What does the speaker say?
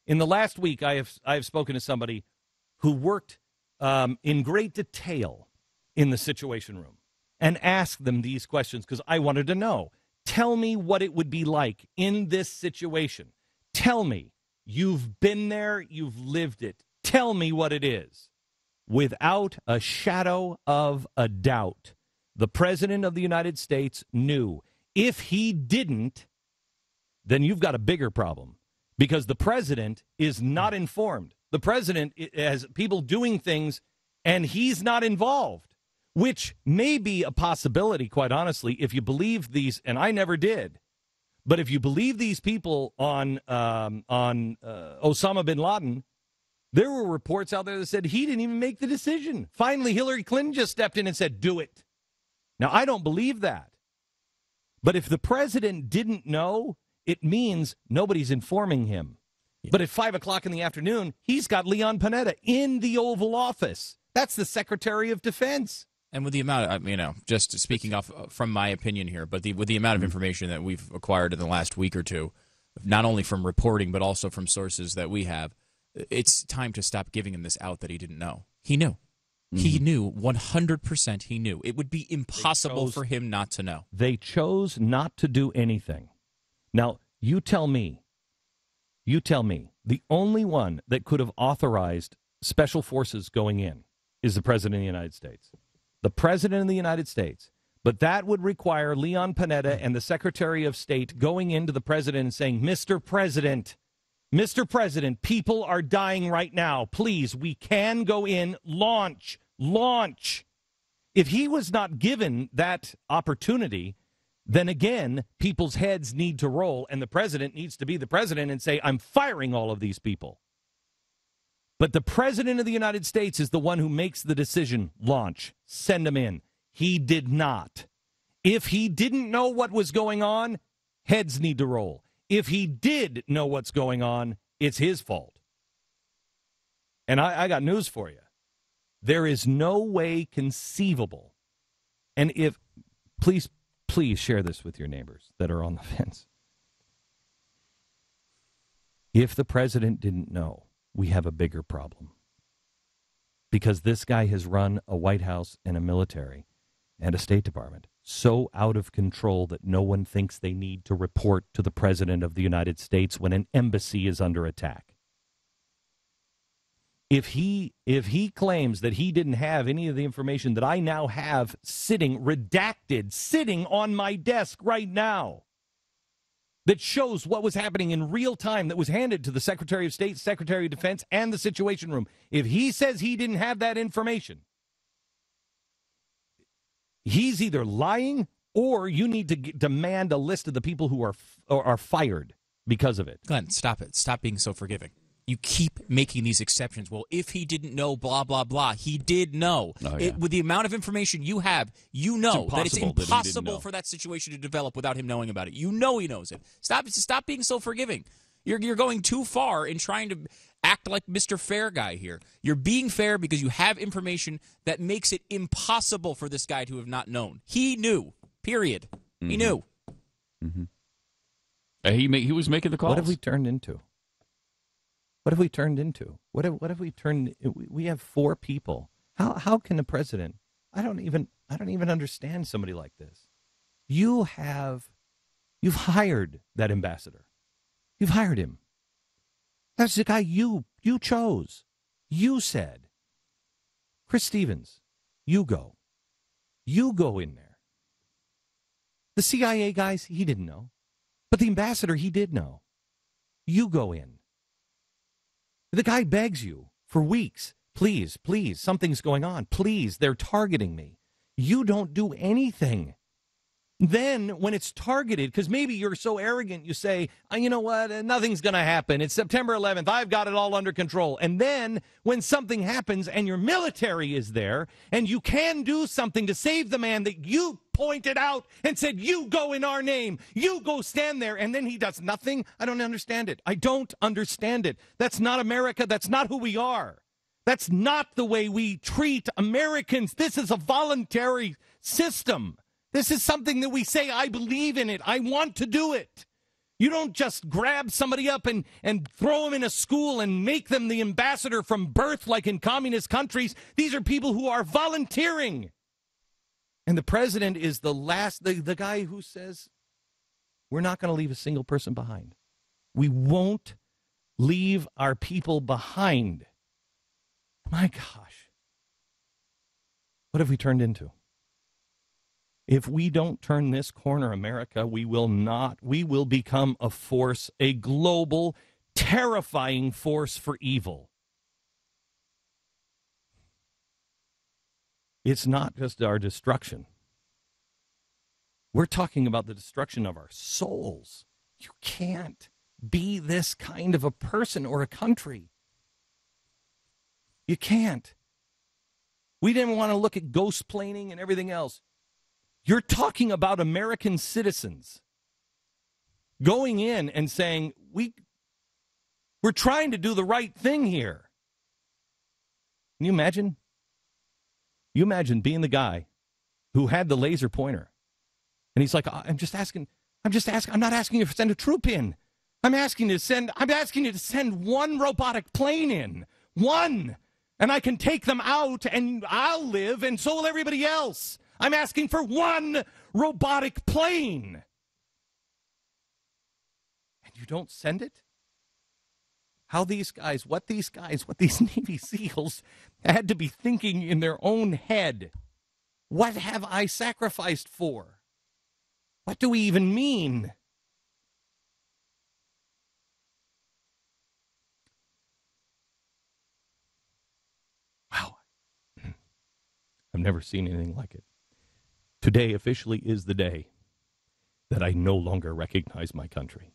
In the last week, I have spoken to somebody who worked in great detail in the Situation Room and asked them these questions because I wanted to know. Tell me what it would be like in this situation. Tell me. You've been there. You've lived it. Tell me what it is. Without a shadow of a doubt, the President of the United States knew. If he didn't, then you've got a bigger problem because the President is not informed. The President has people doing things and he's not involved, which may be a possibility, quite honestly, if you believe these, and I never did. But if you believe these people on Osama bin Laden, there were reports out there that said he didn't even make the decision. Finally, Hillary Clinton just stepped in and said, do it. Now, I don't believe that. But if the president didn't know, it means nobody's informing him. Yeah. But at 5 o'clock in the afternoon, he's got Leon Panetta in the Oval Office. That's the Secretary of Defense. And with the amount of, just speaking off from my opinion here, but with the amount of information that we've acquired in the last week or two, not only from reporting but also from sources that we have, it's time to stop giving him this out that he didn't know. He knew. Mm-hmm. He knew, 100% he knew. It would be impossible for him not to know. They chose not to do anything. Now, you tell me, the only one that could have authorized special forces going in is the President of the United States. The President of the United States. But that would require Leon Panetta and the Secretary of State going into the President and saying, Mr. President, people are dying right now. Please, we can go in. Launch. If he was not given that opportunity, then again, people's heads need to roll, and the president needs to be the president and say, I'm firing all of these people. But the President of the United States is the one who makes the decision, launch, send them in. He did not. If he didn't know what was going on, heads need to roll. If he did know what's going on, it's his fault. And I got news for you. There is no way conceivable. And if, please share this with your neighbors that are on the fence. If the president didn't know, we have a bigger problem. Because this guy has run a White House and a military and a State Department so out of control that no one thinks they need to report to the President of the United States when an embassy is under attack. If he claims that he didn't have any of the information that I now have redacted, sitting on my desk right now, that shows what was happening in real time, that was handed to the Secretary of State, Secretary of Defense, and the Situation Room. If he says he didn't have that information, he's either lying or you need to demand a list of the people who are fired because of it. Glenn, stop it. Stop being so forgiving. You keep making these exceptions. Well, if he didn't know, blah, blah, blah. He did know. Oh, yeah. With the amount of information you have, you know that it's impossible for that situation to develop without him knowing about it. You know he knows it. Stop being so forgiving. You're going too far in trying to act like Mr. Fair Guy here. You're being fair because you have information that makes it impossible for this guy to have not known. He knew. Period. Mm-hmm. He knew. Mm-hmm. He was making the calls. What have we turned into? What have we turned into? What have we turned? We have 4 people. How can the president? I don't even understand somebody like this. You've hired that ambassador. You've hired him. That's the guy you chose. You said, Chris Stevens, you go. You go in there. The CIA guys, he didn't know. But the ambassador, he did know. You go in. The guy begs you for weeks, please, something's going on. Please, they're targeting me. You don't do anything. Then when it's targeted, because maybe you're so arrogant, you say, you know what, nothing's going to happen. It's September 11th. I've got it all under control. And then when something happens and your military is there and you can do something to save the man that you pointed out and said, you go in our name, you go stand there, and then he does nothing. I don't understand it. I don't understand it. That's not America. That's not who we are. That's not the way we treat Americans. This is a voluntary system. This is something that we say, I believe in it. I want to do it. You don't just grab somebody up and throw them in a school and make them the ambassador from birth like in communist countries. These are people who are volunteering. And the president is the guy who says, we're not going to leave a single person behind. We won't leave our people behind. My gosh. What have we turned into? If we don't turn this corner, America, we will not. We will become a force, a global, terrifying force for evil. It's not just our destruction. We're talking about the destruction of our souls. You can't be this kind of a person or a country. You can't. We didn't want to look at ghost planing and everything else. You're talking about American citizens going in and saying, we're trying to do the right thing here. Can you imagine? You imagine being the guy who had the laser pointer. And he's like, I'm not asking you to send a troop in. I'm asking you to send one robotic plane in. One. And I can take them out and I'll live and so will everybody else. I'm asking for one robotic plane. And you don't send it? What these Navy SEALs had to be thinking in their own head. What have I sacrificed for? What do we even mean? Wow. I've never seen anything like it. Today officially is the day that I no longer recognize my country.